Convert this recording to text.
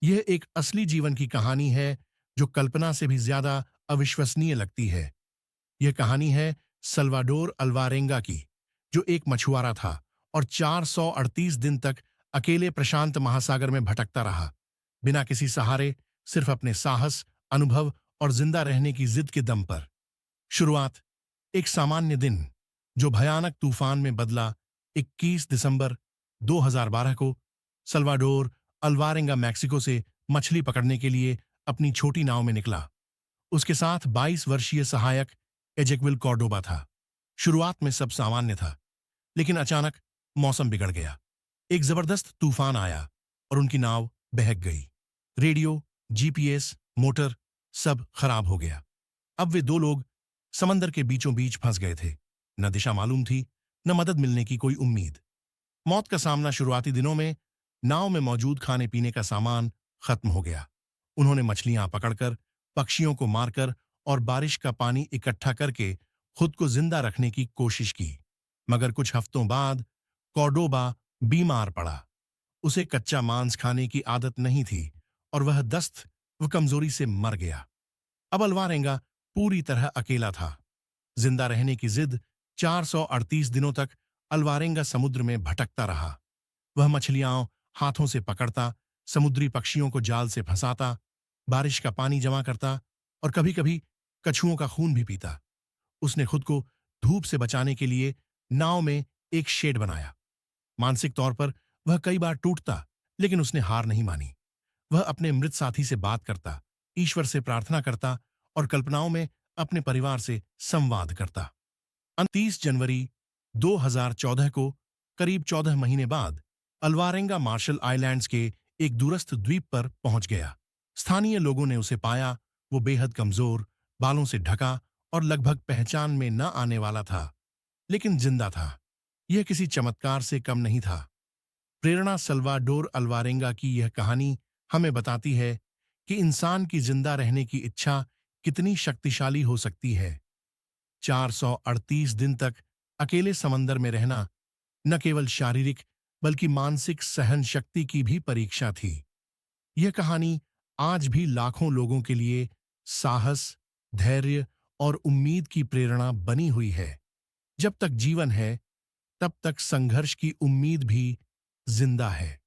यह एक असली जीवन की कहानी है जो कल्पना से भी ज्यादा अविश्वसनीय लगती है। यह कहानी है सल्वाडोर अल्वारेंगा की, जो एक मछुआरा था और 438 दिन तक अकेले प्रशांत महासागर में भटकता रहा, बिना किसी सहारे, सिर्फ अपने साहस, अनुभव और जिंदा रहने की जिद के दम पर। शुरुआत एक सामान्य दिन, जो भयानक तूफान में बदला। 21 दिसंबर 2012 को सल्वाडोर अल्वारेंगा मैक्सिको से मछली पकड़ने के लिए अपनी छोटी नाव में निकला। उसके साथ 22 वर्षीय सहायक एजेक्विल कॉर्डोबा था। शुरुआत में सब सामान्य था, लेकिन अचानक मौसम बिगड़ गया। एक जबरदस्त तूफान आया और उनकी नाव बहक गई। रेडियो, जीपीएस, मोटर, सब खराब हो गया। अब वे दो लोग समंदर के बीचों बीच फंस गए थे। न दिशा मालूम थी, न मदद मिलने की कोई उम्मीद। मौत का सामना शुरुआती दिनों में। नाव में मौजूद खाने पीने का सामान खत्म हो गया। उन्होंने मछलियां पकड़कर, पक्षियों को मारकर और बारिश का पानी इकट्ठा करके खुद को जिंदा रखने की कोशिश की। मगर कुछ हफ्तों बाद कॉर्डोबा बीमार पड़ा। उसे कच्चा मांस खाने की आदत नहीं थी और वह दस्त व कमजोरी से मर गया। अब अल्वारेंगा पूरी तरह अकेला था। जिंदा रहने की जिद। 438 दिनों तक अल्वारेंगा समुद्र में भटकता रहा। वह मछलियां हाथों से पकड़ता, समुद्री पक्षियों को जाल से फंसाता, बारिश का पानी जमा करता और कभी कभी कछुओं का खून भी पीता। उसने खुद को धूप से बचाने के लिए नाव में एक शेड बनाया। मानसिक तौर पर वह कई बार टूटता, लेकिन उसने हार नहीं मानी। वह अपने मृत साथी से बात करता, ईश्वर से प्रार्थना करता और कल्पनाओं में अपने परिवार से संवाद करता। 30 जनवरी 2014 को, करीब 14 महीने बाद, अल्वारेंगा मार्शल आइलैंड्स के एक दूरस्थ द्वीप पर पहुंच गया। स्थानीय लोगों ने उसे पाया। वो बेहद कमजोर, बालों से ढका और लगभग पहचान में न आने वाला था, लेकिन जिंदा था। यह किसी चमत्कार से कम नहीं था। प्रेरणा सल्वाडोर अल्वारेंगा की यह कहानी हमें बताती है कि इंसान की जिंदा रहने की इच्छा कितनी शक्तिशाली हो सकती है। 438 दिन तक अकेले समंदर में रहना न केवल शारीरिक बल्कि मानसिक सहन शक्ति की भी परीक्षा थी। यह कहानी आज भी लाखों लोगों के लिए साहस, धैर्य और उम्मीद की प्रेरणा बनी हुई है। जब तक जीवन है, तब तक संघर्ष की उम्मीद भी जिंदा है।